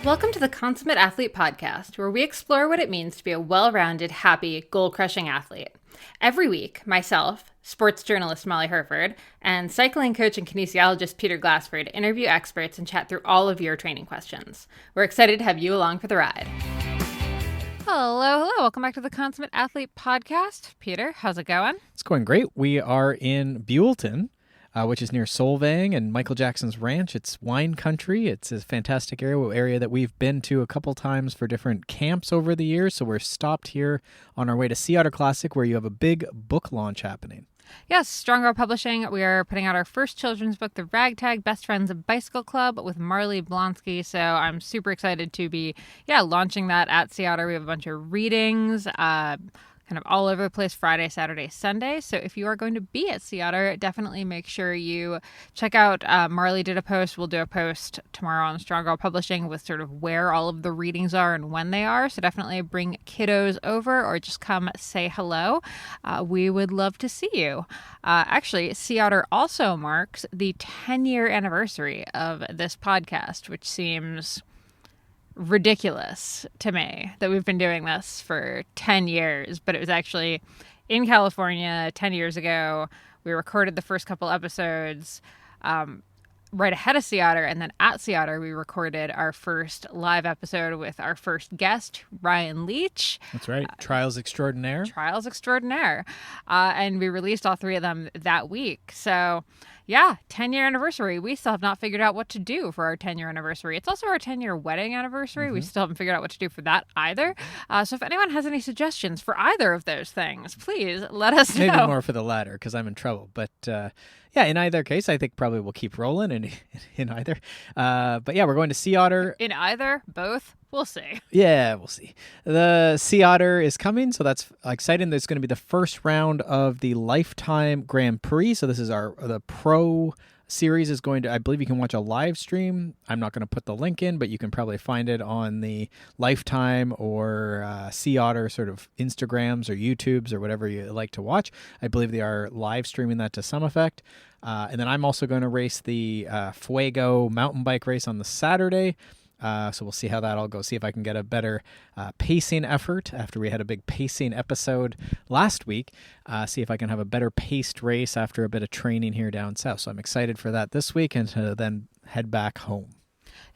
Welcome to the Consummate Athlete Podcast, where we explore what it means to be a well-rounded, happy, goal-crushing athlete. Every week, myself, sports journalist Molly Herford, and cycling coach and kinesiologist Peter Glassford interview experts and chat through all of your training questions. We're excited to have you along for the ride. Hello. Welcome back to the Consummate Athlete Podcast. Peter, how's it going? It's going great. We are in Buellton, which is near Solvang and Michael Jackson's ranch. It's wine country. It's a fantastic area that we've been to a couple times for different camps over the years. So we're stopped here on our way to Sea Otter Classic, where you have a big book launch happening. Yes, Strong Girl Publishing. We are putting out our first children's book, The Ragtag Best Friends of Bicycle Club, with Marley Blonsky. So I'm super excited to be, launching that at Sea Otter. We have a bunch of readings, kind of all over the place, Friday, Saturday, Sunday. So if you are going to be at Sea Otter, definitely make sure you check out, Marley did a post. We'll do a post tomorrow on Strong Girl Publishing with sort of where all of the readings are and when they are. So definitely bring kiddos over or just come say hello. We would love to see you. Actually, Sea Otter also marks the 10-year anniversary of this podcast, which seems ridiculous to me that we've been doing this for 10 years, but it was actually in California 10 years ago. We recorded the first couple episodes right ahead of Sea Otter, and then at Sea Otter we recorded our first live episode with our first guest, Ryan Leach. That's right. Trials Extraordinaire. And we released all three of them that week. So yeah, 10-year anniversary. We still have not figured out what to do for our 10-year anniversary. It's also our 10-year wedding anniversary. Mm-hmm. We still haven't figured out what to do for that either. So if anyone has any suggestions for either of those things, please let us know. Maybe more for the latter, because I'm in trouble. But in either case, I think probably we'll keep rolling in either. But yeah, we're going to Sea Otter. In either? Both? We'll see. Yeah, we'll see. The Sea Otter is coming, so that's exciting. There's going to be the first round of the Lifetime Grand Prix. So this is the pro series is going to, I believe you can watch a live stream. I'm not going to put the link in, but you can probably find it on the Lifetime or Sea Otter sort of Instagrams or YouTubes or whatever you like to watch. I believe they are live streaming that to some effect. And then I'm also going to race the Fuego mountain bike race on the Saturday. So we'll see how that all goes. See if I can get a better pacing effort after we had a big pacing episode last week. See if I can have a better paced race after a bit of training here down south. So I'm excited for that this week and to then head back home.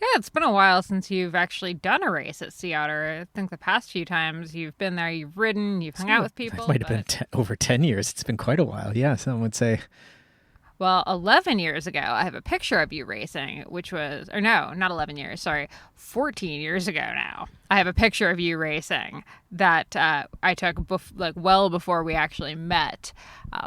Yeah, it's been a while since you've actually done a race at Sea Otter. I think the past few times you've been there, you've ridden, you've hung out with people. It might have been over 10 years. It's been quite a while. Yeah, someone would say. Well, 11 years ago, I have a picture of you racing, not 11 years, sorry, 14 years ago now. I have a picture of you racing that I took well before we actually met,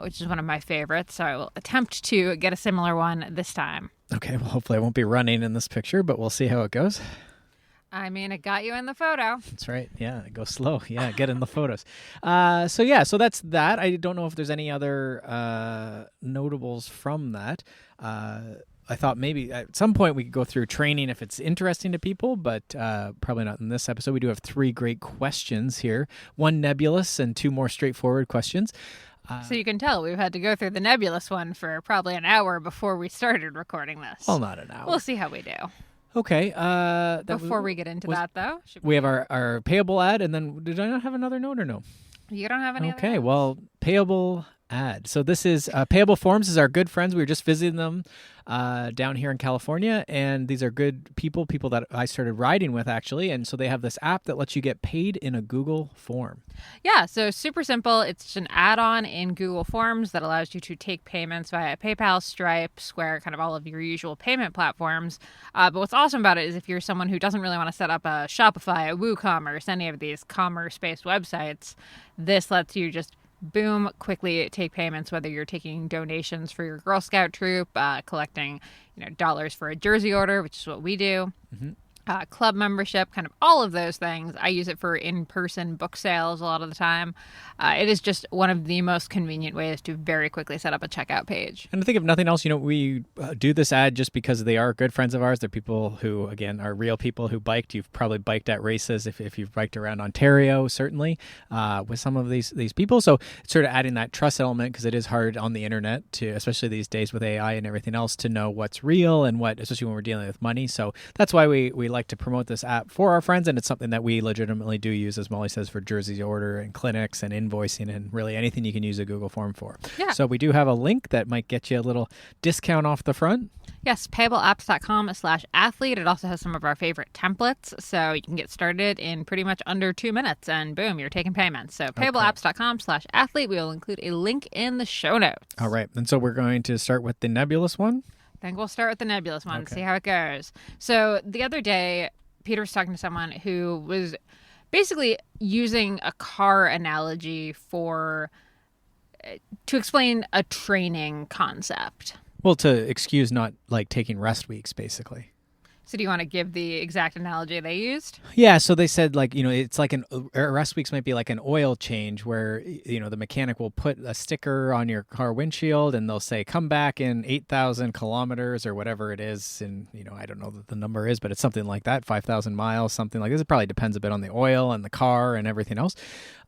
which is one of my favorites. So I will attempt to get a similar one this time. Okay, well, hopefully I won't be running in this picture, but we'll see how it goes. I mean, it got you in the photo. That's right. Yeah, go slow. Yeah, get in the photos. So that's that. I don't know if there's any other notables from that. I thought maybe at some point we could go through training if it's interesting to people, but probably not in this episode. We do have 3 great questions here, 1 nebulous and 2 more straightforward questions. So you can tell we've had to go through the nebulous one for probably an hour before we started recording this. Well, not an hour. We'll see how we do. Okay. Before we get into that, though, we have our payable ad, and then did I not have another note or no? You don't have any. Okay. Well, payable ad. So this is Payable Forms is our good friends. We were just visiting them down here in California, and these are good people that I started riding with actually, and so they have this app that lets you get paid in a Google form. Yeah, so super simple. It's just an add-on in Google Forms that allows you to take payments via PayPal, Stripe, Square, kind of all of your usual payment platforms. But what's awesome about it is if you're someone who doesn't really want to set up a Shopify, a WooCommerce, any of these commerce-based websites, this lets you just boom, quickly take payments, whether you're taking donations for your Girl Scout troop, collecting, dollars for a jersey order, which is what we do. Mm-hmm. Club membership, kind of all of those things. I use it for in-person book sales a lot of the time. It is just one of the most convenient ways to very quickly set up a checkout page. And I think if nothing else, we do this ad just because they are good friends of ours. They're people who, again, are real people who biked. You've probably biked at races if you've biked around Ontario, certainly, with some of these people. So it's sort of adding that trust element because it is hard on the internet to, especially these days with AI and everything else, to know what's real and what, especially when we're dealing with money. So that's why we like to promote this app for our friends, and it's something that we legitimately do use, as Molly says, for Jersey's Order and clinics and invoicing and really anything you can use a Google form for. Yeah. So we do have a link that might get you a little discount off the front. Yes, payableapps.com/athlete. It also has some of our favorite templates, so you can get started in pretty much under 2 minutes, and boom, you're taking payments. So payableapps.com/athlete. We will include a link in the show notes. All right. And so we're going to start with the nebulous one. I think we'll start with the nebulous one and see how it goes. So the other day, Peter was talking to someone who was basically using a car analogy to explain a training concept. Well, to excuse not like taking rest weeks, basically. So do you want to give the exact analogy they used? Yeah, so they said like, it's like rest weeks might be like an oil change where, the mechanic will put a sticker on your car windshield and they'll say, come back in 8,000 kilometers or whatever it is. And, I don't know what the number is, but it's something like that, 5,000 miles, something like this. It probably depends a bit on the oil and the car and everything else.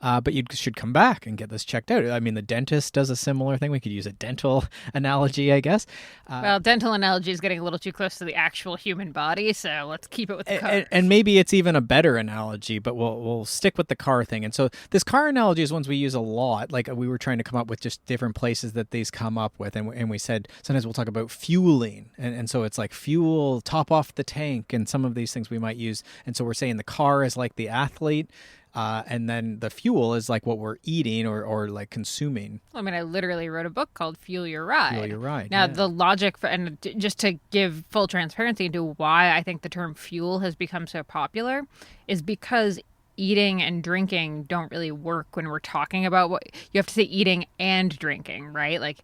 But you should come back and get this checked out. I mean, the dentist does a similar thing. We could use a dental analogy, I guess. Well, dental analogy is getting a little too close to the actual human body, so let's keep it with the car. And maybe it's even a better analogy, but we'll stick with the car thing. And so this car analogy is ones we use a lot. Like we were trying to come up with just different places that these come up with. And we said sometimes we'll talk about fueling. And so it's like fuel, top off the tank, and some of these things we might use. And so we're saying the car is like the athlete. And then the fuel is like what we're eating or like consuming. I mean, I literally wrote a book called Fuel Your Ride. Fuel Your Ride. Now, yeah. the logic and just to give full transparency into why I think the term fuel has become so popular is because eating and drinking don't really work when we're talking about what you have to say eating and drinking, right? Like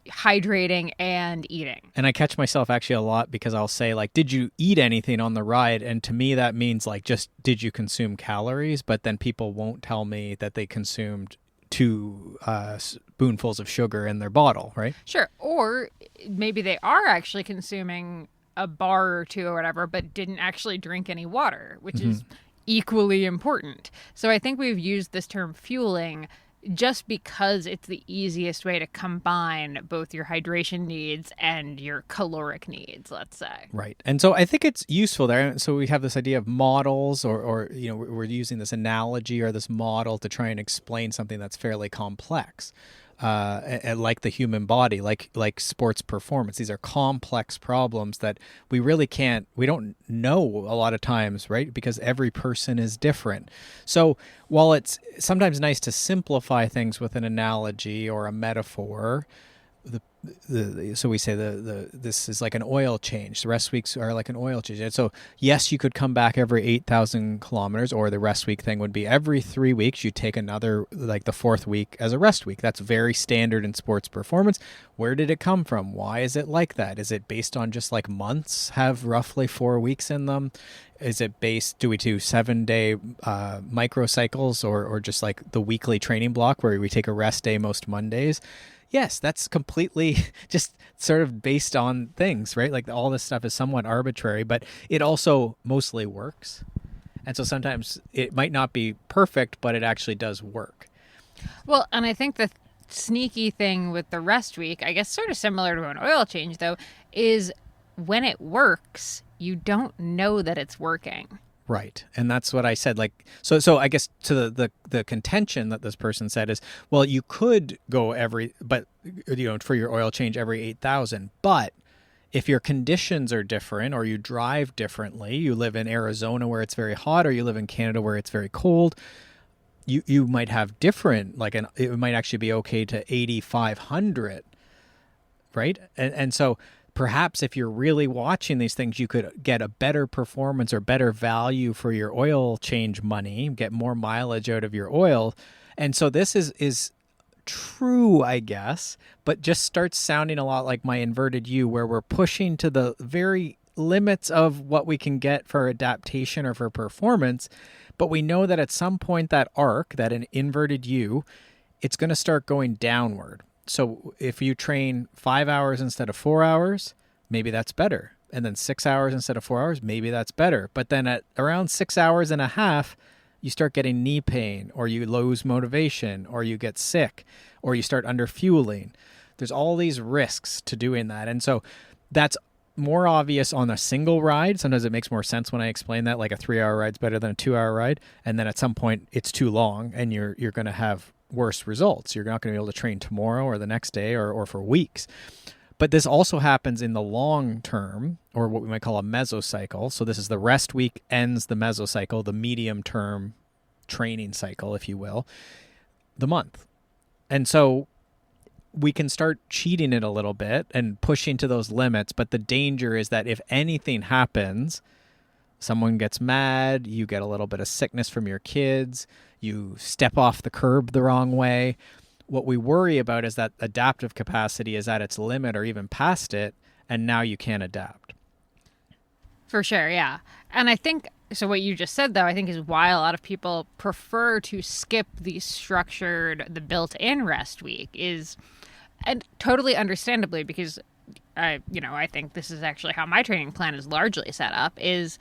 hydrating and eating. And I catch myself actually a lot because I'll say like, did you eat anything on the ride? And to me, that means like, just did you consume calories? But then people won't tell me that they consumed 2 spoonfuls of sugar in their bottle, right? Sure. Or maybe they are actually consuming a bar or 2 or whatever, but didn't actually drink any water, which is equally important. So I think we've used this term fueling just because it's the easiest way to combine both your hydration needs and your caloric needs, let's say. Right. And so I think it's useful there. So we have this idea of models or we're using this analogy or this model to try and explain something that's fairly complex. And like the human body, like sports performance. These are complex problems that we don't know a lot of times, right? Because every person is different. So while it's sometimes nice to simplify things with an analogy or a metaphor, so we say this is like an oil change. The rest weeks are like an oil change. And so yes, you could come back every 8,000 kilometers, or the rest week thing would be every 3 weeks you take another, like the 4th week as a rest week. That's very standard in sports performance. Where did it come from? Why is it like that? Is it based on just like months have roughly 4 weeks in them? Is it do we do 7-day microcycles or just like the weekly training block where we take a rest day most Mondays? Yes, that's completely just sort of based on things, right? Like all this stuff is somewhat arbitrary, but it also mostly works. And so sometimes it might not be perfect, but it actually does work. Well, and I think the sneaky thing with the rest week, I guess sort of similar to an oil change though, is when it works, you don't know that it's working. Right. And that's what I said. Like, so I guess to the contention that this person said is, well, you could go for your oil change every 8,000, but if your conditions are different or you drive differently, you live in Arizona where it's very hot or you live in Canada where it's very cold, you might have different, it might actually be okay to 8,500, right? And so perhaps if you're really watching these things, you could get a better performance or better value for your oil change money, get more mileage out of your oil. And so this is true, I guess, but just starts sounding a lot like my inverted U, where we're pushing to the very limits of what we can get for adaptation or for performance. But we know that at some point that arc, that an inverted U, it's going to start going downward. So if you train 5 hours instead of 4 hours, maybe that's better. And then 6 hours instead of 4 hours, maybe that's better. But then at around 6 hours and a half, you start getting knee pain, or you lose motivation, or you get sick, or you start under fueling. There's all these risks to doing that. And so that's more obvious on a single ride. Sometimes it makes more sense when I explain that, like a 3-hour ride's better than a 2-hour ride. And then at some point it's too long and you're going to have worse results. You're not going to be able to train tomorrow or the next day or for weeks. But this also happens in the long term, or what we might call a mesocycle. So this is the rest week ends the mesocycle, the medium term training cycle, if you will, the month. And so we can start cheating it a little bit and pushing to those limits. But the danger is that if anything happens, someone gets mad, you get a little bit of sickness from your kids, you step off the curb the wrong way. What we worry about is that adaptive capacity is at its limit or even past it, and now you can't adapt. For sure, yeah. And I think, so what you just said, though, I think is why a lot of people prefer to skip the built-in rest week is, and totally understandably, because I think this is actually how my training plan is largely set up, is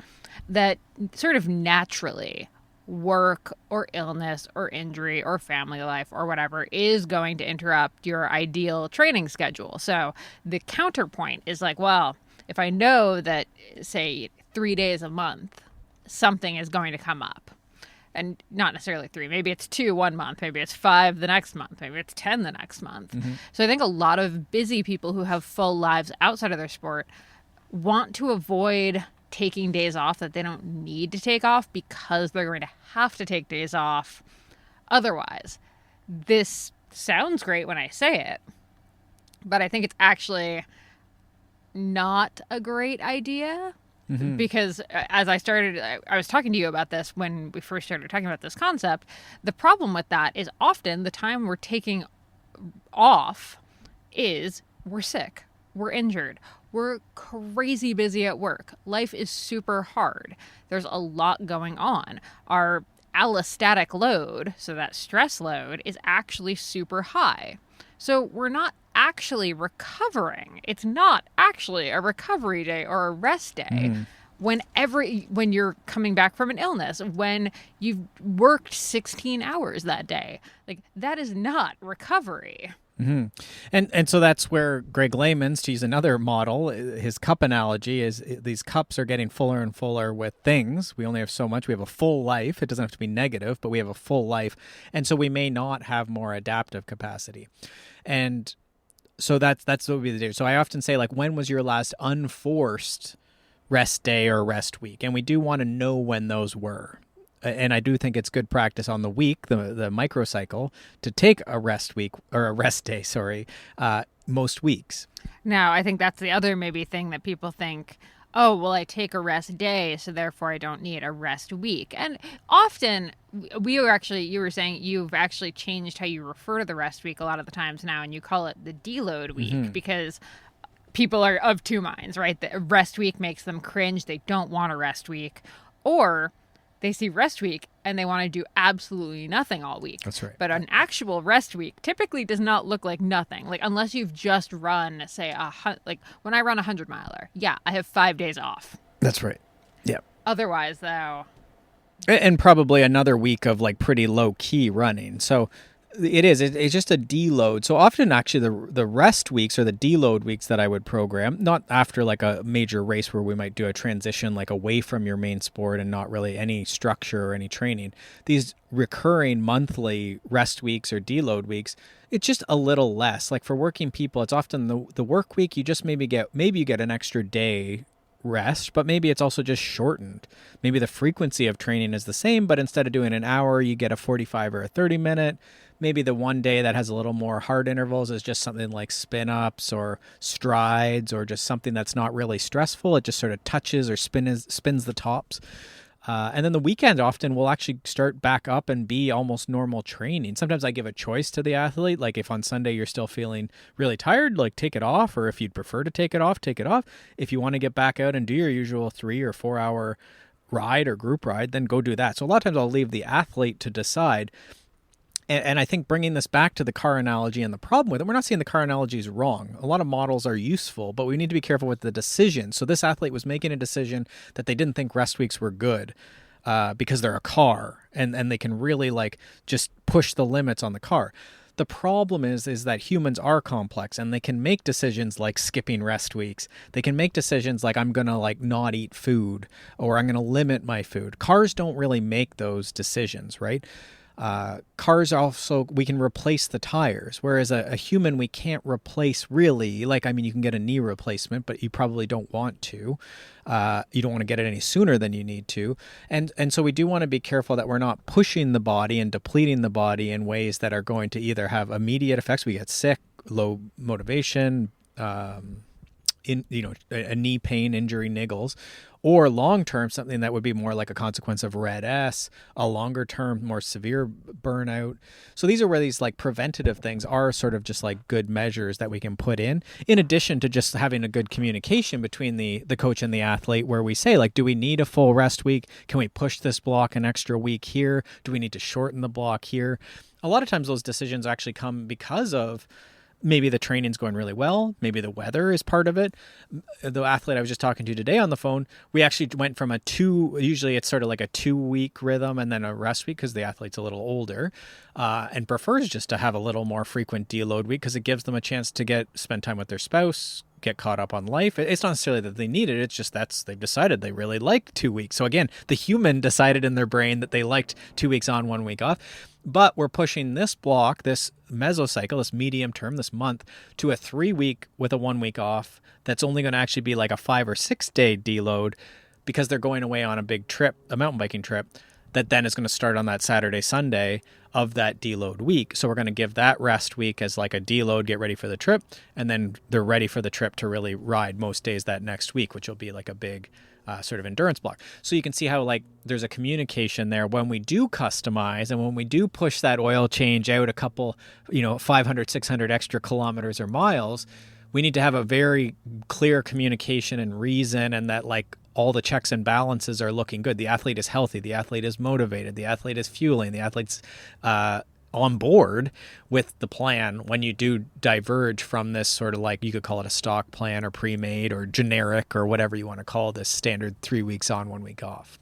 that sort of naturally work or illness or injury or family life or whatever is going to interrupt your ideal training schedule. So the counterpoint is like, well, if I know that, say, 3 days a month, something is going to come up. And not necessarily 3. Maybe it's 2 one month. Maybe it's 5 the next month. Maybe it's 10 the next month. Mm-hmm. So I think a lot of busy people who have full lives outside of their sport want to avoid taking days off that they don't need to take off because they're going to have to take days off otherwise. This sounds great when I say it, but I think it's actually not a great idea. Mm-hmm. Because as I was talking to you about this when we first started talking about this concept. The problem with that is often the time we're taking off is we're sick, we're injured, we're crazy busy at work. Life is super hard. There's a lot going on. Our allostatic load, so that stress load, is actually super high. So we're not actually recovering. It's not actually a recovery day or a rest day when you're coming back from an illness, when you've worked 16 hours that day. Like, that is not recovery. Mm-hmm. And so that's where Greg Layman's, to use another model, his cup analogy is these cups are getting fuller and fuller with things. We only have so much. We have a full life. It doesn't have to be negative, but we have a full life. And so we may not have more adaptive capacity. And so that's what would be the difference. So I often say, like, when was your last unforced rest day or rest week? And we do want to know when those were. And I do think it's good practice on the week, the microcycle, to take a rest week or a rest day, most weeks. Now, I think that's the other maybe thing that people think, oh, well, I take a rest day, so therefore I don't need a rest week. And often you were saying you've actually changed how you refer to the rest week a lot of the times now, and you call it the deload week because people are of two minds, right? The rest week makes them cringe. They don't want a rest week. Or they see rest week and they want to do absolutely nothing all week. That's right. But an actual rest week typically does not look like nothing. Like, unless you've just run, say, like when I run a 100-miler, yeah, I have 5 days off. That's right. Yeah. Otherwise, though. And probably another week of like pretty low key running. So it's just a deload. So often actually the rest weeks or the deload weeks that I would program, not after like a major race where we might do a transition like away from your main sport and not really any structure or any training. These recurring monthly rest weeks or deload weeks, it's just a little less. Like for working people, it's often the work week you just maybe you get an extra day rest, but maybe it's also just shortened. Maybe the frequency of training is the same, but instead of doing an hour, you get a 45 or a 30 minute. Maybe the one day that has a little more hard intervals is just something like spin-ups or strides or just something that's not really stressful. It just sort of touches or spins the tops. And then the weekend often will actually start back up and be almost normal training. Sometimes I give a choice to the athlete. Like if on Sunday you're still feeling really tired, like take it off. Or if you'd prefer to take it off, take it off. If you want to get back out and do your usual 3 or 4 hour ride or group ride, then go do that. So a lot of times I'll leave the athlete to decide. And I think bringing this back to the car analogy and the problem with it, we're not saying the car analogy is wrong. A lot of models are useful, but we need to be careful with the decision. So this athlete was making a decision that they didn't think rest weeks were good because they're a car and they can really like just push the limits on the car. The problem is that humans are complex, and they can make decisions like skipping rest weeks. They can make decisions like I'm going to like not eat food, or I'm going to limit my food. Cars don't really make those decisions, right? Cars also, we can replace the tires, whereas a human we can't replace really. Like, I mean, you can get a knee replacement, but you probably don't want to. You don't want to get it any sooner than you need to. And so we do want to be careful that we're not pushing the body and depleting the body in ways that are going to either have immediate effects. We get sick, low motivation, a knee pain, injury, niggles, or long-term, something that would be more like a consequence of red S, a longer-term, more severe burnout. So these are where these like preventative things are sort of just like good measures that we can put in addition to just having a good communication between the coach and the athlete, where we say, like, do we need a full rest week? Can we push this block an extra week here? Do we need to shorten the block here? A lot of times those decisions actually come because of maybe the training's going really well. Maybe the weather is part of it. The athlete I was just talking to today on the phone, we actually went from usually it's sort of like a 2-week rhythm and then a rest week because the athlete's a little older and prefers just to have a little more frequent deload week because it gives them a chance to spend time with their spouse, get caught up on life. It's not necessarily that they need it. It's just they've decided they really like 2 weeks. So again, the human decided in their brain that they liked 2 weeks on, 1 week off. But we're pushing this block, this mesocycle, this medium term, this month, to a 3-week with a 1 week off. That's only going to actually be like a 5 or 6 day deload because they're going away on a big trip, a mountain biking trip, that then is going to start on that Saturday, Sunday of that deload week. So we're going to give that rest week as like a deload, get ready for the trip. And then they're ready for the trip to really ride most days that next week, which will be like a big sort of endurance block. So you can see how like there's a communication there when we do customize and when we do push that oil change out a couple, 500, 600 extra kilometers or miles, we need to have a very clear communication and reason, and that like all the checks and balances are looking good. The athlete is healthy. The athlete is motivated. The athlete is fueling. The athlete's on board with the plan when you do diverge from this sort of like, you could call it a stock plan or pre-made or generic or whatever you want to call this standard 3 weeks on, 1 week off.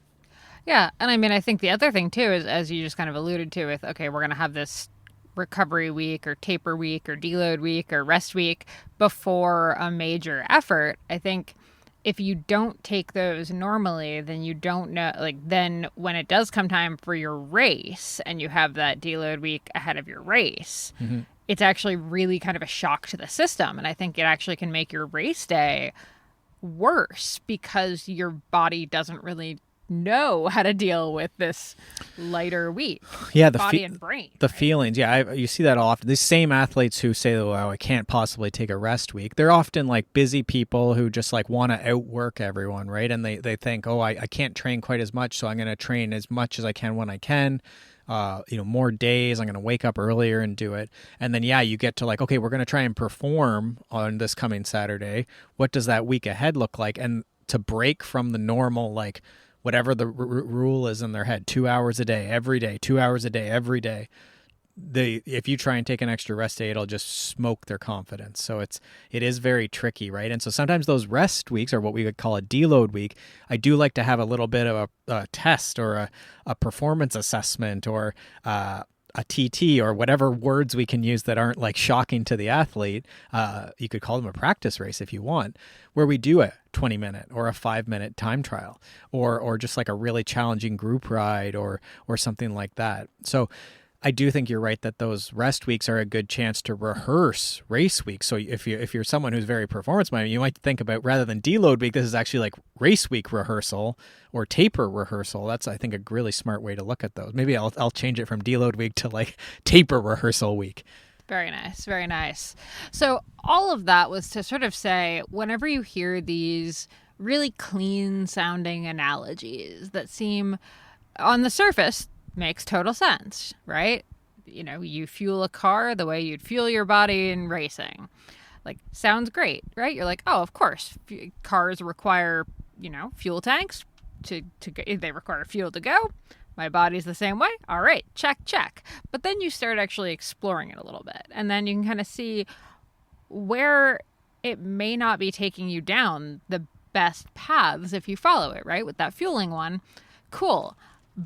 Yeah. And I mean, I think the other thing too is, as you just kind of alluded to with, okay, we're going to have this recovery week or taper week or deload week or rest week before a major effort. I think if you don't take those normally, then you don't know, like, then when it does come time for your race and you have that deload week ahead of your race, it's actually really kind of a shock to the system. And I think it actually can make your race day worse because your body doesn't really know how to deal with this lighter week. Yeah, body and brain. The feelings. Yeah, you see that often. These same athletes who say, "Oh, I can't possibly take a rest week." They're often like busy people who just like want to outwork everyone, right? And they think, "Oh, I can't train quite as much, so I'm going to train as much as I can when I can." More days. I'm going to wake up earlier and do it. And then, you get to like, okay, we're going to try and perform on this coming Saturday. What does that week ahead look like? And to break from the normal, like, whatever the rule is in their head, 2 hours a day, every day, 2 hours a day, every day. If you try and take an extra rest day, it'll just smoke their confidence. So it is very tricky, right? And so sometimes those rest weeks, or what we would call a deload week, I do like to have a little bit of a test or a performance assessment or a TT or whatever words we can use that aren't like shocking to the athlete. You could call them a practice race if you want, where we do a 20-minute or a 5-minute time trial or just like a really challenging group ride or something like that. So I do think you're right that those rest weeks are a good chance to rehearse race week. So if you're someone who's very performance minded, you might think about, rather than deload week, this is actually like race week rehearsal or taper rehearsal. That's, I think, a really smart way to look at those. Maybe I'll change it from deload week to like taper rehearsal week. Very nice. Very nice. So all of that was to sort of say, whenever you hear these really clean sounding analogies that seem on the surface makes total sense, right? You fuel a car the way you'd fuel your body in racing. Like, sounds great, right? You're like, oh, of course, cars require, fuel tanks they require fuel to go. My body's the same way. All right, check. But then you start actually exploring it a little bit. And then you can kind of see where it may not be taking you down the best paths if you follow it, right? With that fueling one, cool.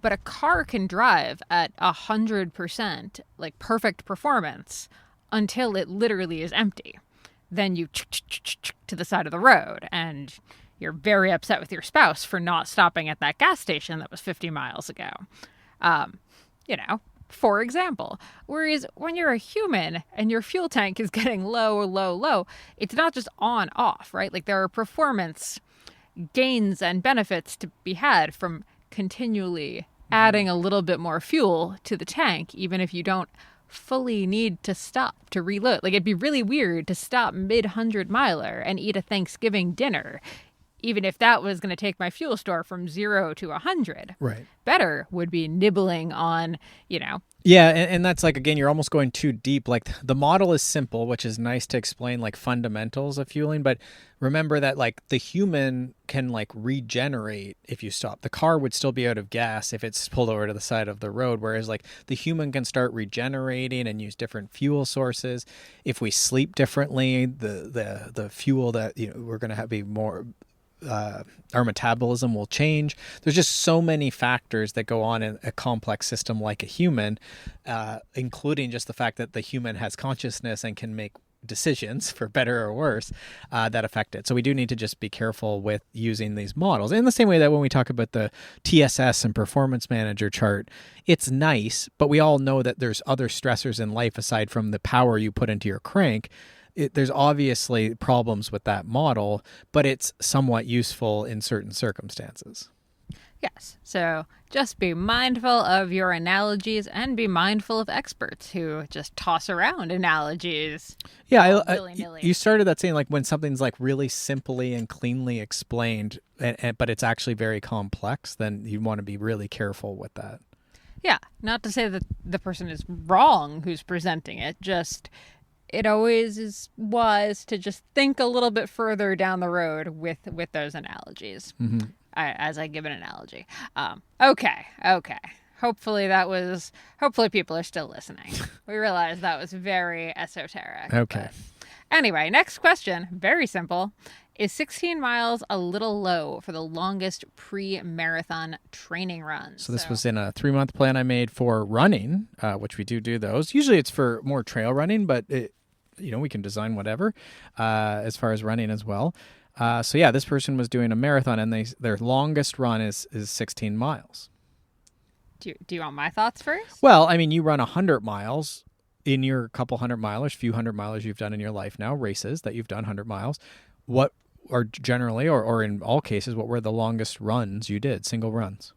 But a car can drive at 100%, like perfect performance, until it literally is empty. Then you to the side of the road, and you're very upset with your spouse for not stopping at that gas station that was 50 miles ago. For example. Whereas when you're a human and your fuel tank is getting low, it's not just on off, right? Like there are performance gains and benefits to be had from continually adding a little bit more fuel to the tank, even if you don't fully need to stop to reload. Like it'd be really weird to stop mid 100-miler and eat a Thanksgiving dinner, even if that was going to take my fuel store from 0 to 100. Right. Better would be nibbling on, Yeah, and that's like, again, you're almost going too deep. Like the model is simple, which is nice to explain like fundamentals of fueling, but remember that like the human can like regenerate if you stop. The car would still be out of gas if it's pulled over to the side of the road, whereas like the human can start regenerating and use different fuel sources. If we sleep differently, the fuel that we're going to have be more our metabolism will change. There's just so many factors that go on in a complex system like a human, including just the fact that the human has consciousness and can make decisions, for better or worse, that affect it. So we do need to just be careful with using these models. In the same way that when we talk about the TSS and performance manager chart, it's nice, but we all know that there's other stressors in life aside from the power you put into your crank. There's obviously problems with that model, but it's somewhat useful in certain circumstances. Yes. So just be mindful of your analogies and be mindful of experts who just toss around analogies. Yeah. You started that saying like when something's like really simply and cleanly explained, but it's actually very complex, then you want to be really careful with that. Yeah. Not to say that the person is wrong who's presenting it, just it always is wise to just think a little bit further down the road with those analogies. Mm-hmm. As I give an analogy. Okay. Hopefully people are still listening. We realize that was very esoteric. Okay. Anyway, next question. Very simple. Is 16 miles a little low for the longest pre-marathon training run? So this was in a 3-month plan I made for running, which we do those. Usually it's for more trail running, but we can design whatever as far as running as well. So yeah, this person was doing a marathon, and their longest run is 16 miles. Do you want my thoughts first? Well, I mean, you run 100 miles in your couple few hundred milers you've done in your life now, races that you've done 100 miles. What are generally, or in all cases, what were the longest runs you did, single runs?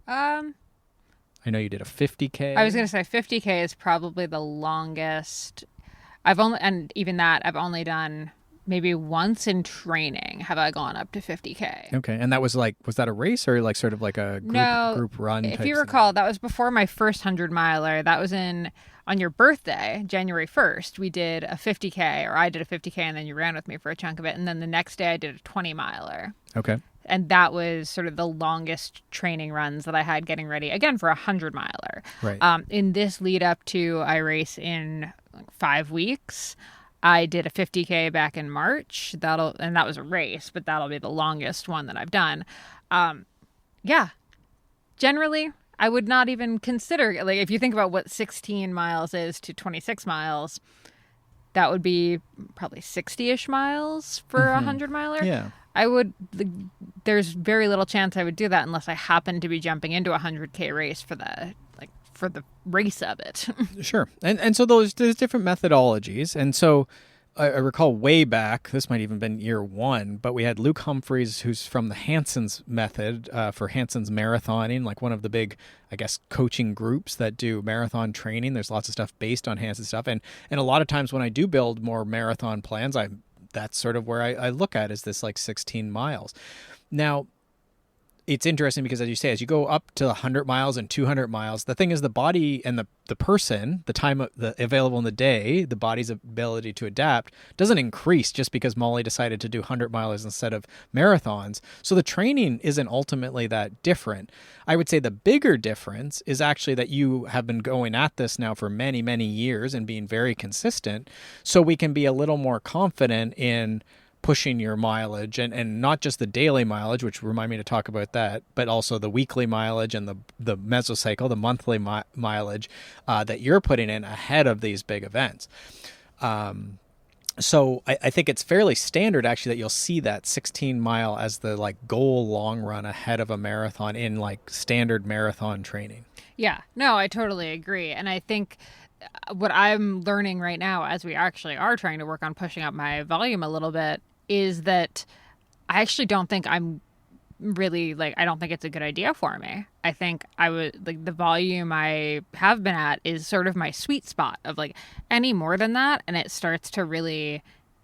I know you did a 50K. I was going to say 50K is probably the longest. I've only done maybe once in training have I gone up to 50K. Okay. And that was that a race or like sort of like a group run? If you recall, that was before my first 100-miler. That was on your birthday, January 1st, we did a 50K, or I did a 50K, and then you ran with me for a chunk of it. And then the next day I did a 20-miler. Okay. And that was sort of the longest training runs that I had getting ready, again, for a 100-miler. Right. In this lead up to, I race in 5 weeks. I did a 50K back in March. And that was a race, but that'll be the longest one that I've done. Yeah. Generally, I would not even consider, like, if you think about what 16 miles is to 26 miles, that would be probably 60-ish miles for a 100-miler. Yeah. There's very little chance I would do that unless I happen to be jumping into a 100K race for the race of it. Sure. And so there's different methodologies. And so I recall way back, this might even been year 1, but we had Luke Humphreys, who's from the Hanson's method for Hanson's marathoning, like one of the big, I guess, coaching groups that do marathon training. There's lots of stuff based on Hanson's stuff. And a lot of times when I do build more marathon plans, that's sort of where I look at is this like 16 miles. Now, it's interesting because, as you say, as you go up to 100 miles and 200 miles, the thing is the body and the person, the time available in the day, the body's ability to adapt doesn't increase just because Molly decided to do 100 milers instead of marathons. So the training isn't ultimately that different. I would say the bigger difference is actually that you have been going at this now for many, many years and being very consistent, so we can be a little more confident in pushing your mileage, and not just the daily mileage, which remind me to talk about that, but also the weekly mileage and the mesocycle, the monthly mileage that you're putting in ahead of these big events. So I think it's fairly standard actually that you'll see that 16 mile as the like goal long run ahead of a marathon in like standard marathon training. Yeah, no, I totally agree. And I think what I'm learning right now, as we actually are trying to work on pushing up my volume a little bit, is that I actually don't think I'm really I don't think it's a good idea for me. I think I would the volume I have been at is sort of my sweet spot of any more than that, and it starts to really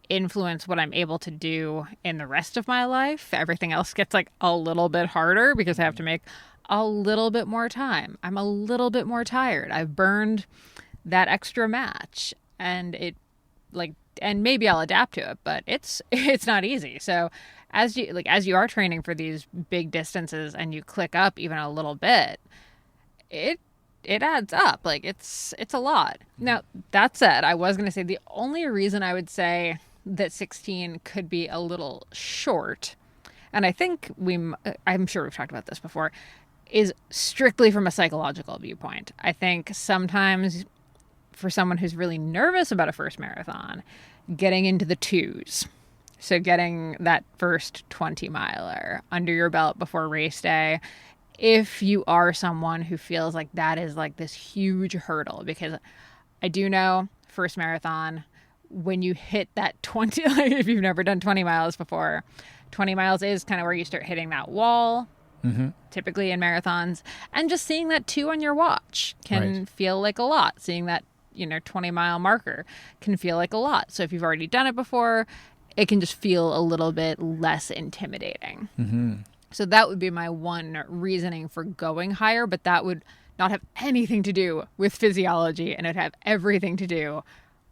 influence what I'm able to do in the rest of my life. Everything else gets a little bit harder because I have to make a little bit more time. I'm a little bit more tired. I've burned that extra match, and and maybe I'll adapt to it, but it's not easy. So as you are training for these big distances and you click up even a little bit, it adds up. It's a lot. Now, that said, I was going to say the only reason I would say that 16 could be a little short, and I think I'm sure we've talked about this before, is strictly from a psychological viewpoint. I think sometimes for someone who's really nervous about a first marathon, getting into the twos, so getting that first 20 miler under your belt before race day, if you are someone who feels like that is this huge hurdle, because I do know first marathon, when you hit that 20, if you've never done 20 miles before, 20 miles is kind of where you start hitting that wall. Mm-hmm. Typically in marathons, and just seeing that 2 on your watch can feel like a lot. Seeing that 20-mile marker can feel like a lot. So if you've already done it before, it can just feel a little bit less intimidating. Mm-hmm. So that would be my one reasoning for going higher, but that would not have anything to do with physiology, and it'd have everything to do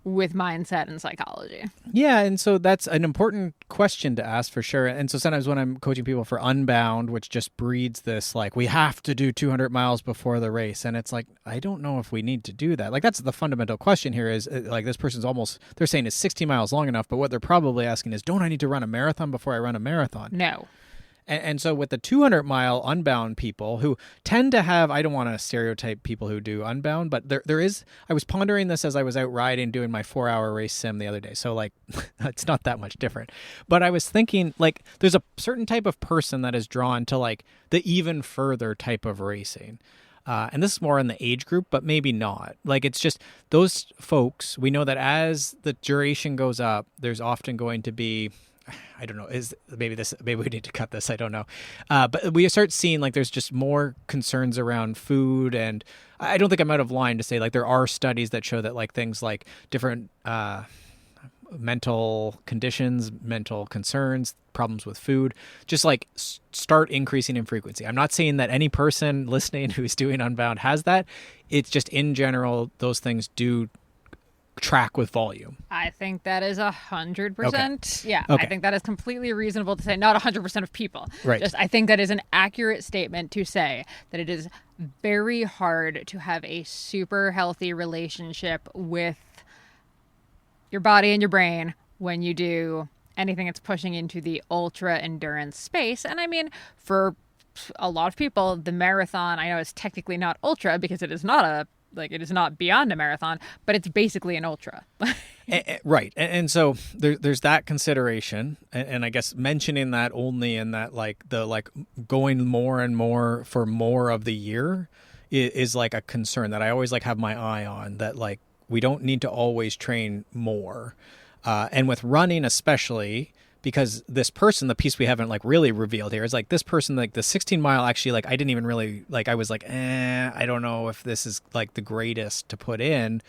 with mindset and psychology. Yeah, and so that's an important question to ask for sure. And so sometimes when I'm coaching people for Unbound, which just breeds this we have to do 200 miles before the race, and it's I don't know if we need to do that. That's the fundamental question here is this person's they're saying is 60 miles long enough, but what they're probably asking is, don't I need to run a marathon before I run a marathon? No. And so with the 200-mile Unbound people who tend to have, I don't want to stereotype people who do Unbound, but there is, I was pondering this as I was out riding doing my 4-hour race sim the other day. So it's not that much different. But I was thinking there's a certain type of person that is drawn to the even further type of racing. And this is more in the age group, but maybe not. It's just those folks, we know that as the duration goes up, there's often going to be, I don't know, maybe we need to cut this, I don't know. But we start seeing there's just more concerns around food, and I don't think I'm out of line to say there are studies that show that things like different mental conditions, mental concerns, problems with food, just start increasing in frequency. I'm not saying that any person listening who's doing Unbound has that. It's just in general, those things do track with volume. I think that is 100%. Okay. Yeah, okay. I think that is completely reasonable to say. Not 100% of people. Right. Just I think that is an accurate statement to say that it is very hard to have a super healthy relationship with your body and your brain when you do anything that's pushing into the ultra endurance space. And I mean, for a lot of people, the marathon, I know, is technically not ultra because it is not it is not beyond a marathon, but it's basically an ultra. Right. And so there's that consideration. And I guess mentioning that only in that going more and more for more of the year is a concern that I always have my eye on, that we don't need to always train more. And with running especially, because this person, the piece we haven't really really here is this person, the 16 mile actually, I didn't even really I was I don't know if this is the greatest to put in,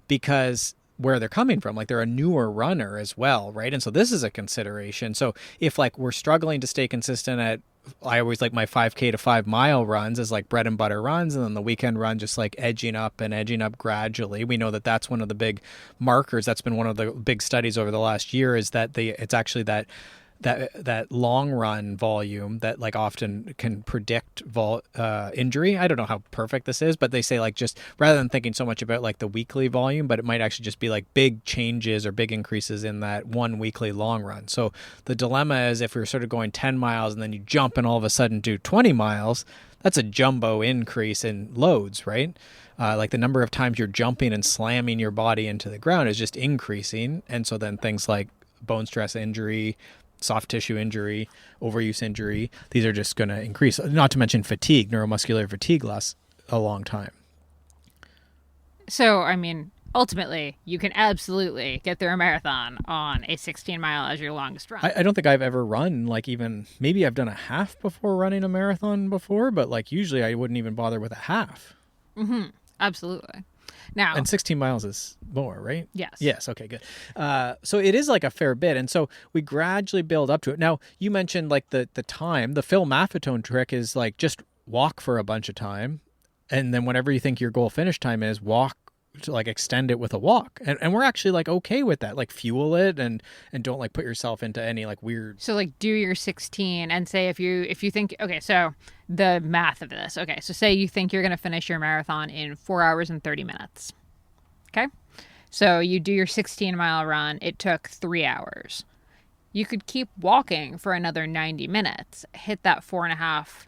because where they're coming from, they're a newer runner as well, right? And so this is a consideration. So if we're struggling to stay consistent at, I always my 5K to 5 mile runs as bread and butter runs, and then the weekend run just edging up gradually. We know that that's one of the big markers. That's been one of the big studies over the last year, is that it's actually that that long run volume that like often can predict injury. I don't know how perfect this is, but they say like just rather than thinking so much about like the weekly volume, but it might actually just be like big changes or big increases in that one weekly long run. So the dilemma is if we're sort of going 10 miles and then you jump and all of a sudden do 20 miles, that's a jumbo increase in loads, right? Like the number of times you're jumping and slamming your body into the ground is just increasing. And so then things like bone stress injury, soft tissue injury, overuse injury, these are just going to increase, not to mention fatigue, neuromuscular fatigue lasts a long time. So, I mean, ultimately, you can absolutely get through a marathon on a 16 mile as your longest run. I don't think I've ever run, like even, maybe I've done a half before running a marathon before, but like usually I wouldn't even bother with a half. Mm-hmm. Absolutely. Now, and 16 miles is more, right? Yes. Yes. Okay, good. So it is like a fair bit. And so we gradually build up to it. Now, you mentioned like the time, the Phil Maffetone trick is like just walk for a bunch of time. And then whatever you think your goal finish time is, walk to like extend it with a walk. And we're actually like okay with that. Like fuel it and don't like put yourself into any like weird. So like do your 16 and say if you think, okay, so the math of this. Okay, so say you think you're going to finish your marathon in 4 hours and 30 minutes. Okay? So you do your 16-mile run. It took 3 hours. You could keep walking for another 90 minutes, hit that 4.5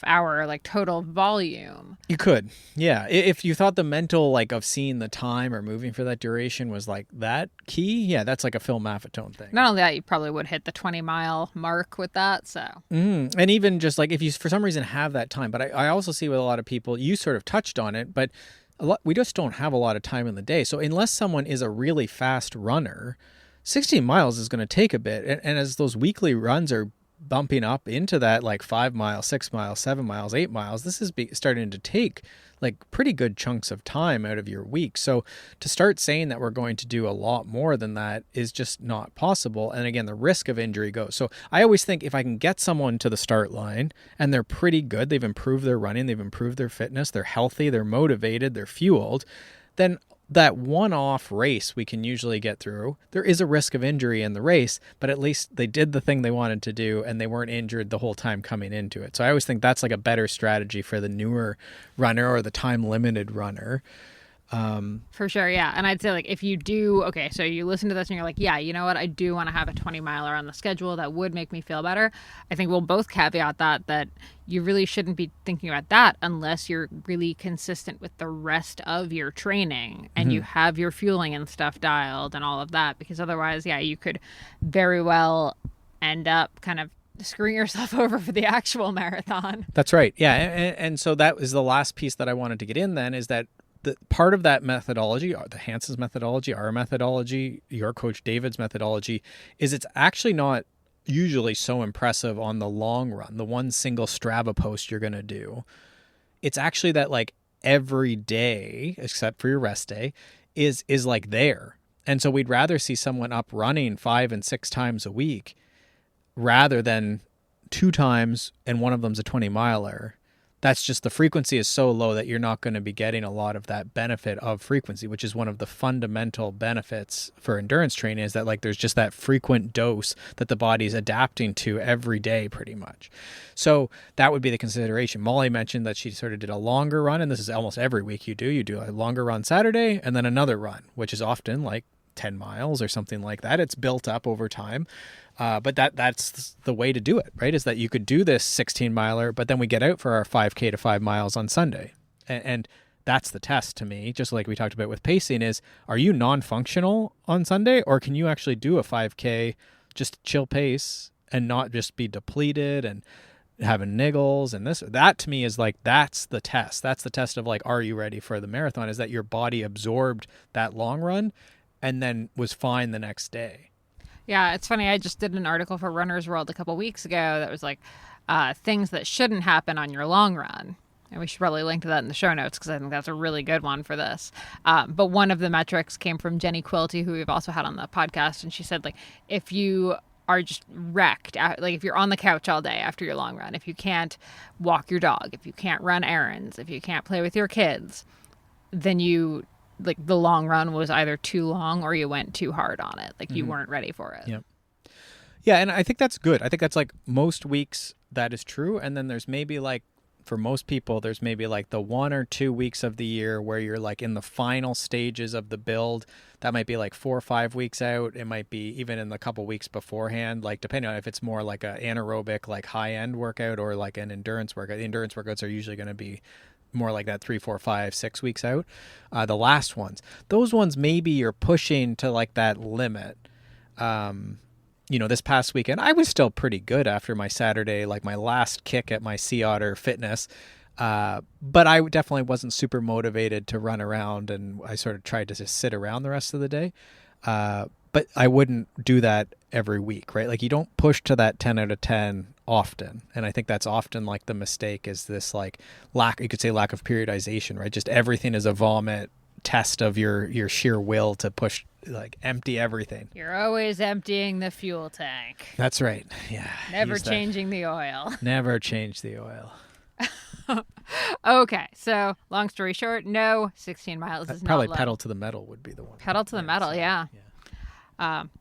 hour like total volume. You could. Yeah. If you thought the mental like of seeing the time or moving for that duration was like that key, yeah, that's like a Phil Maffetone thing. Not only that, you probably would hit the 20-mile mark with that. So. Mm-hmm. And even just like if you for some reason have that time, but I also see with a lot of people, you sort of touched on it, but we just don't have a lot of time in the day. So unless someone is a really fast runner, 16 miles is going to take a bit. And as those weekly runs are bumping up into that like 5 miles, 6 miles, 7 miles, 8 miles, this is starting to take like pretty good chunks of time out of your week. So to start saying that we're going to do a lot more than that is just not possible. And again, the risk of injury goes. So I always think if I can get someone to the start line and they're pretty good, they've improved their running, they've improved their fitness, they're healthy, they're motivated, they're fueled, then that one-off race we can usually get through. There is a risk of injury in the race, but at least they did the thing they wanted to do and they weren't injured the whole time coming into it. So I always think that's like a better strategy for the newer runner or the time-limited runner. For sure, yeah. And I'd say like if you do, okay, so you listen to this and you're like, yeah, you know what, I do want to have a 20-miler on the schedule. That would make me feel better. I think we'll both caveat that you really shouldn't be thinking about that unless you're really consistent with the rest of your training and you have your fueling and stuff dialed and all of that. Because otherwise, yeah, you could very well end up kind of screwing yourself over for the actual marathon. That's right. Yeah. And so that was the last piece that I wanted to get in then is that the part of that methodology, the Hanson's methodology, our methodology, your coach David's methodology, is it's actually not usually so impressive on the long run, the one single Strava post you're going to do. It's actually that like every day, except for your rest day, is like there. And so we'd rather see someone up running 5 and 6 times a week rather than 2 times and one of them's a 20-miler. That's just the frequency is so low that you're not going to be getting a lot of that benefit of frequency, which is one of the fundamental benefits for endurance training is that like there's just that frequent dose that the body's adapting to every day pretty much. So that would be the consideration. Molly mentioned that she sort of did a longer run, and this is almost every week you do a longer run Saturday and then another run, which is often like 10 miles or something like that. It's built up over time. But that's the way to do it, right? Is that you could do this 16-miler, but then we get out for our 5K to 5 miles on Sunday. And that's the test to me, just like we talked about with pacing is, are you non-functional on Sunday or can you actually do a 5K, just chill pace and not just be depleted and having niggles and this? That to me is like, that's the test. That's the test of like, are you ready for the marathon? Is that your body absorbed that long run and then was fine the next day. Yeah, it's funny. I just did an article for Runner's World a couple weeks ago that was like things that shouldn't happen on your long run. And we should probably link to that in the show notes because I think that's a really good one for this. But one of the metrics came from Jenny Quilty, who we've also had on the podcast. And she said, like, if you are just wrecked, like if you're on the couch all day after your long run, if you can't walk your dog, if you can't run errands, if you can't play with your kids, then the long run was either too long or you went too hard on it. Like you weren't ready for it. Yep. Yeah, and I think that's good. I think that's like most weeks that is true. And then there's maybe like, for most people, there's maybe like the 1 or 2 weeks of the year where you're like in the final stages of the build. That might be like 4 or 5 weeks out. It might be even in the couple weeks beforehand, like depending on if it's more like an anaerobic, like high-end workout or like an endurance workout. The endurance workouts are usually going to be more like that 3, 4, 5, 6 weeks out. The last ones, those ones maybe you're pushing to like that limit. This past weekend, I was still pretty good after my Saturday, like my last kick at my Sea Otter fitness. But I definitely wasn't super motivated to run around, and I sort of tried to just sit around the rest of the day. But I wouldn't do that every week, right? Like you don't push to that 10 out of 10 often. And I think that's often like the mistake is this like lack of periodization, right? Just everything is a vomit test of your sheer will to push, like empty everything. You're always emptying the fuel tank. That's right. Yeah. Never changing the oil. Never change the oil. Okay, so long story short, no, 16 miles is probably not low. pedal to the metal would be the one. Pedal to the metal, yeah.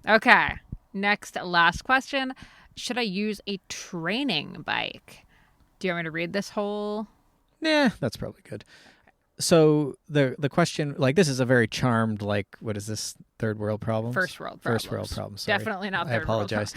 Okay, next, last question. Should I use a training bike? Do you want me to read this whole? Nah, that's probably good. So the question, like, this is a very charmed, like, what is this, third world problem? First world problem. First world problem, sorry. Definitely not I third world apologize.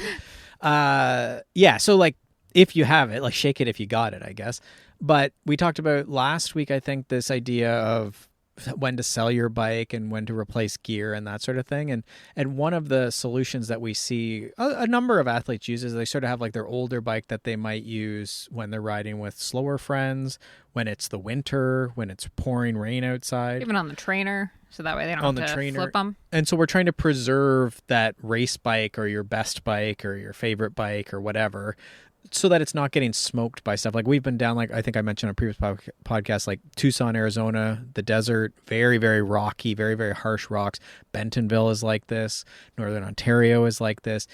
Yeah, so, like, if you have it, like, shake it if you got it, I guess. But we talked about last week, I think, this idea of when to sell your bike and when to replace gear and that sort of thing. And one of the solutions that we see a number of athletes use is they sort of have like their older bike that they might use when they're riding with slower friends, when it's the winter, when it's pouring rain outside. Even on the trainer, so that way they don't have to flip them. And so we're trying to preserve that race bike or your best bike or your favorite bike or whatever, so that it's not getting smoked by stuff. Like we've been down, like I think I mentioned on a previous podcast, like Tucson, Arizona, the desert, very, very rocky, very, very harsh rocks. Bentonville is like this. Northern Ontario is like this,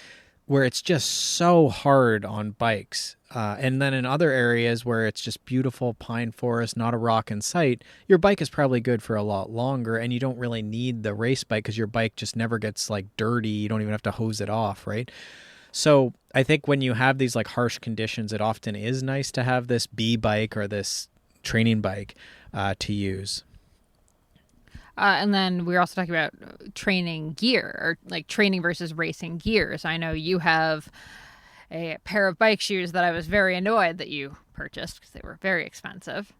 where it's just so hard on bikes. And then in other areas where it's just beautiful pine forest, not a rock in sight, your bike is probably good for a lot longer, and you don't really need the race bike because your bike just never gets like dirty. You don't even have to hose it off, right? So I think when you have these like harsh conditions, it often is nice to have this B bike or this training bike to use. And then we were also talking about training gear, or like training versus racing gear. So I know you have a pair of bike shoes that I was very annoyed that you purchased because they were very expensive.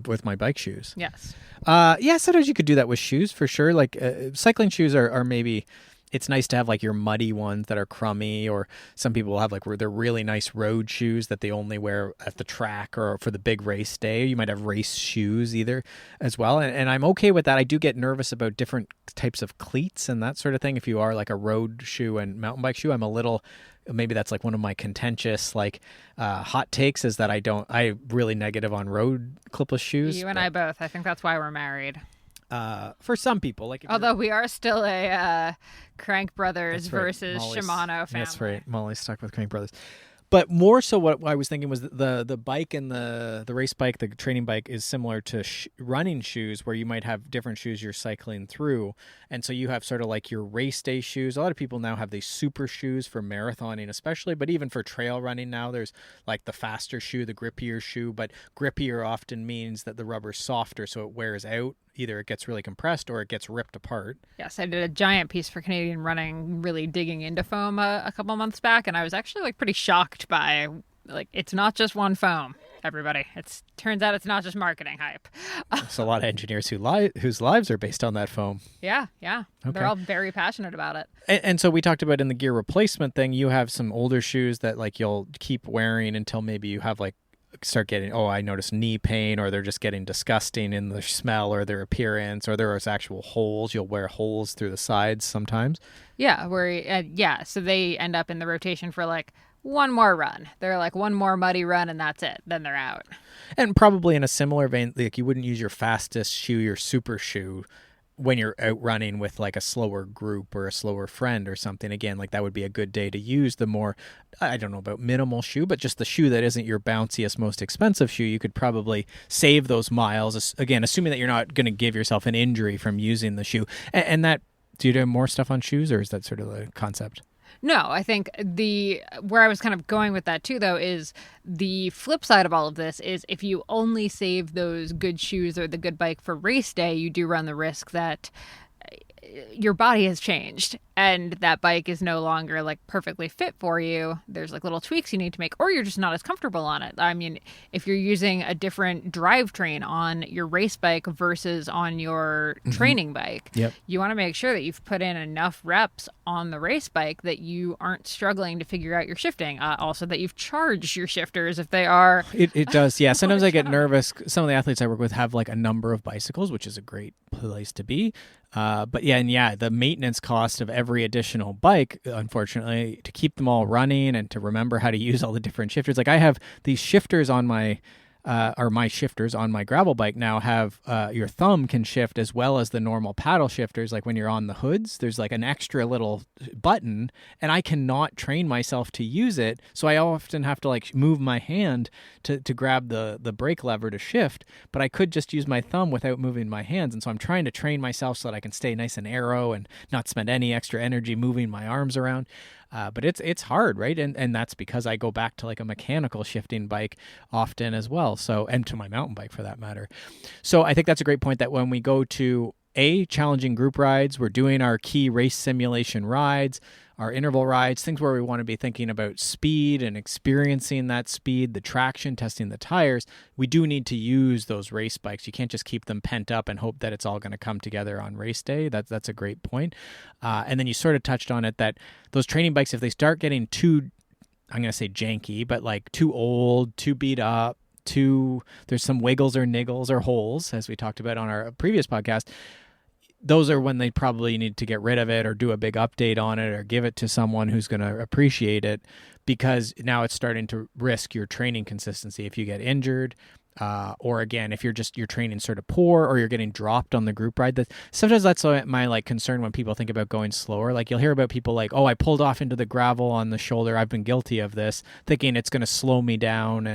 With my bike shoes? Yes. Yeah, sometimes you could do that with shoes for sure. Like cycling shoes are maybe... It's nice to have like your muddy ones that are crummy, or some people will have like they're really nice road shoes that they only wear at the track or for the big race day. You might have race shoes either as well. And I'm okay with that. I do get nervous about different types of cleats and that sort of thing. If you are like a road shoe and mountain bike shoe, I'm a little, maybe that's like one of my contentious like hot takes is that I'm really negative on road clipless shoes. You and I both. I think that's why we're married. For some people, like although we are still a Crank Brothers versus Molly's, Shimano family. That's right. Molly's stuck with Crank Brothers. But more so what I was thinking was the bike and the race bike, the training bike is similar to running shoes, where you might have different shoes you're cycling through. And so you have sort of like your race day shoes. A lot of people now have these super shoes for marathoning especially, but even for trail running now, there's like the faster shoe, the grippier shoe. But grippier often means that the rubber's softer, so it wears out. Either it gets really compressed or it gets ripped apart. Yes, I did a giant piece for Canadian Running, really digging into foam a couple months back, and I was actually like pretty shocked by like it's not just one foam. Everybody, turns out it's not just marketing hype. There's a lot of engineers whose lives are based on that foam. Yeah. Okay. They're all very passionate about it. And so we talked about in the gear replacement thing, you have some older shoes that like you'll keep wearing until maybe you have like start getting, I notice knee pain, or they're just getting disgusting in the smell or their appearance, or there is actual holes. You'll wear holes through the sides sometimes. Yeah, so they end up in the rotation for like one more run. They're like one more muddy run and that's it. Then they're out. And probably in a similar vein, like you wouldn't use your fastest shoe, your super shoe, when you're out running with like a slower group or a slower friend or something. Again, like that would be a good day to use the more, I don't know about minimal shoe, but just the shoe that isn't your bounciest, most expensive shoe. You could probably save those miles, again, assuming that you're not going to give yourself an injury from using the shoe. And that, do you do more stuff on shoes, or is that sort of the concept? No, I think where I was kind of going with that too, though, is the flip side of all of this is if you only save those good shoes or the good bike for race day, you do run the risk that your body has changed and that bike is no longer like perfectly fit for you. There's like little tweaks you need to make, or you're just not as comfortable on it. I mean, if you're using a different drivetrain on your race bike versus on your training bike, you want to make sure that you've put in enough reps on the race bike that you aren't struggling to figure out your shifting. Also that you've charged your shifters if they are. It does. Yeah. Sometimes I get nervous. Some of the athletes I work with have like a number of bicycles, which is a great place to be. But the maintenance cost of every additional bike, unfortunately, to keep them all running and to remember how to use all the different shifters. Like I have these shifters on my shifters on my gravel bike now have your thumb can shift as well as the normal paddle shifters. Like when you're on the hoods, there's like an extra little button, and I cannot train myself to use it. So I often have to like move my hand to grab the brake lever to shift, but I could just use my thumb without moving my hands. And so I'm trying to train myself so that I can stay nice and aero and not spend any extra energy moving my arms around. But it's hard, right? And that's because I go back to like a mechanical shifting bike often as well. So, and to my mountain bike for that matter. So I think that's a great point that when we go to challenging group rides, we're doing our key race simulation rides, our interval rides, things where we want to be thinking about speed and experiencing that speed, the traction, testing the tires. We do need to use those race bikes. You can't just keep them pent up and hope that it's all going to come together on race day. That's a great point. And then you sort of touched on it that those training bikes, if they start getting too, I'm going to say janky, but like too old, too beat up, there's some wiggles or niggles or holes, as we talked about on our previous podcast, those are when they probably need to get rid of it or do a big update on it or give it to someone who's going to appreciate it, because now it's starting to risk your training consistency if you get injured. Or again, if you're training sort of poor or you're getting dropped on the group ride. Sometimes that's my like concern when people think about going slower. Like you'll hear about people like, oh, I pulled off into the gravel on the shoulder. I've been guilty of this, thinking it's going to slow me down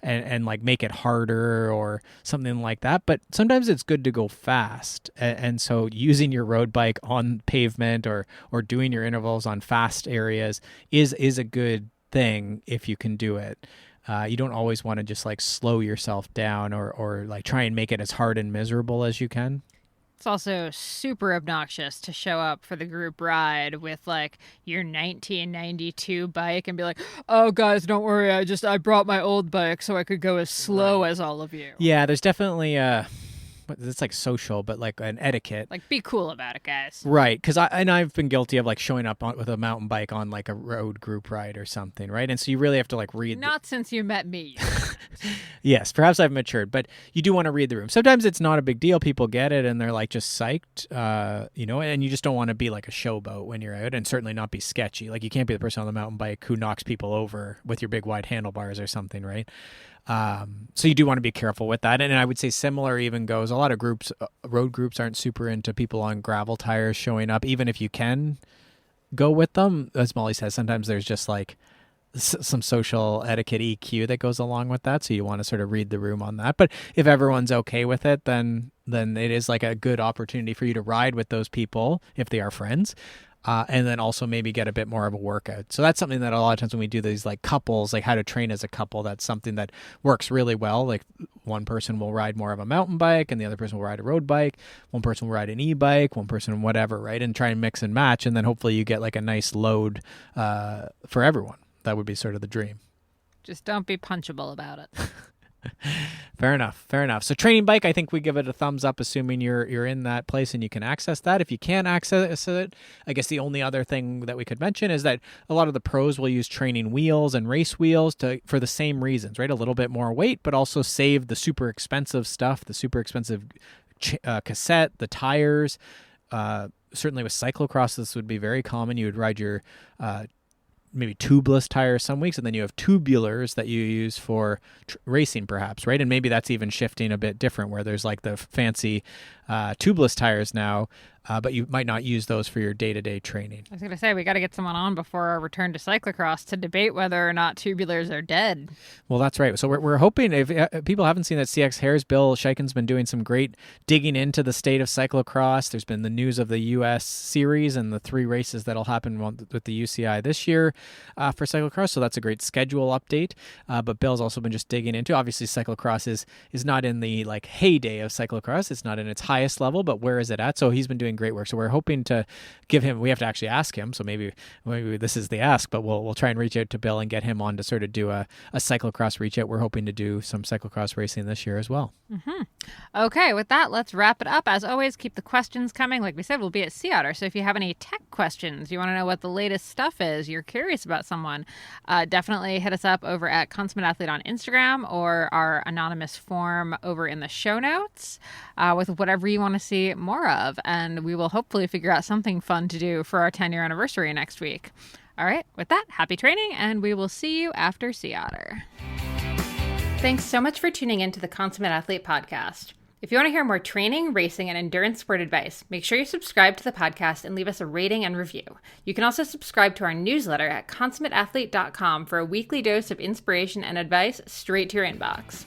and like make it harder or something like that. But sometimes it's good to go fast. And so using your road bike on pavement or doing your intervals on fast areas is a good thing if you can do it. You don't always want to just like slow yourself down or like try and make it as hard and miserable as you can. It's also super obnoxious to show up for the group ride with like your 1992 bike and be like, oh guys, don't worry. I brought my old bike so I could go as slow as all of you. Yeah, there's definitely it's like social, but like an etiquette. Like, be cool about it, guys. Right, because I've been guilty of like showing up with a mountain bike on like a road group ride or something, right? And so you really have to like read. Not since you met me. Yes, perhaps I've matured, but you do want to read the room. Sometimes it's not a big deal. People get it and they're like just psyched, and you just don't want to be like a showboat when you're out, and certainly not be sketchy. Like you can't be the person on the mountain bike who knocks people over with your big wide handlebars or something, right? So you do want to be careful with that. And I would say similar even goes, a lot of groups, road groups aren't super into people on gravel tires showing up, even if you can go with them. As Molly says, sometimes there's just like some social etiquette EQ that goes along with that. So you want to sort of read the room on that. But if everyone's okay with it, then it is like a good opportunity for you to ride with those people if they are friends. And then also maybe get a bit more of a workout. So that's something that a lot of times when we do these like couples, like how to train as a couple, that's something that works really well. Like one person will ride more of a mountain bike and the other person will ride a road bike. One person will ride an e-bike, one person whatever, right? And try and mix and match. And then hopefully you get like a nice load for everyone. That would be sort of the dream. Just don't be punchable about it. Fair enough. So training bike, I think we give it a thumbs up, assuming you're in that place and you can access that. If you can't access it, I guess the only other thing that we could mention is that a lot of the pros will use training wheels and race wheels for the same reasons, right? A little bit more weight, but also save the super expensive stuff, the super expensive cassette, the tires. Certainly with cyclocross, this would be very common. You would ride your maybe tubeless tires some weeks, and then you have tubulars that you use for racing perhaps, right? And maybe that's even shifting a bit different where there's like the fancy tubeless tires now, but you might not use those for your day-to-day training. I was going to say, we got to get someone on before our return to cyclocross to debate whether or not tubulars are dead. Well, that's right. So we're hoping, if people haven't seen that CX Hairs, Bill Scheichen's been doing some great digging into the state of cyclocross. There's been the news of the U.S. series and the 3 races that'll happen with the UCI this year for cyclocross. So that's a great schedule update. But Bill's also been just digging into, obviously cyclocross is not in the like heyday of cyclocross. It's not in its highest level, but where is it at? So he's been doing great work. So we're hoping to give him, we have to actually ask him. So maybe this is the ask, but we'll try and reach out to Bill and get him on to sort of do a cyclocross reach out. We're hoping to do some cyclocross racing this year as well. Mm-hmm. Okay, with that, let's wrap it up. As always, keep the questions coming. Like we said, we'll be at Sea Otter. So if you have any tech questions, you want to know what the latest stuff is, you're curious about someone, definitely hit us up over at Consummate Athlete on Instagram or our anonymous form over in the show notes with whatever you want to see more of. And we will hopefully figure out something fun to do for our 10-year anniversary next week. All right, with that, happy training, and we will see you after Sea Otter. Thanks so much for tuning in to the Consummate Athlete Podcast. If you want to hear more training, racing, and endurance sport advice, make sure you subscribe to the podcast and leave us a rating and review. You can also subscribe to our newsletter at consummateathlete.com for a weekly dose of inspiration and advice straight to your inbox.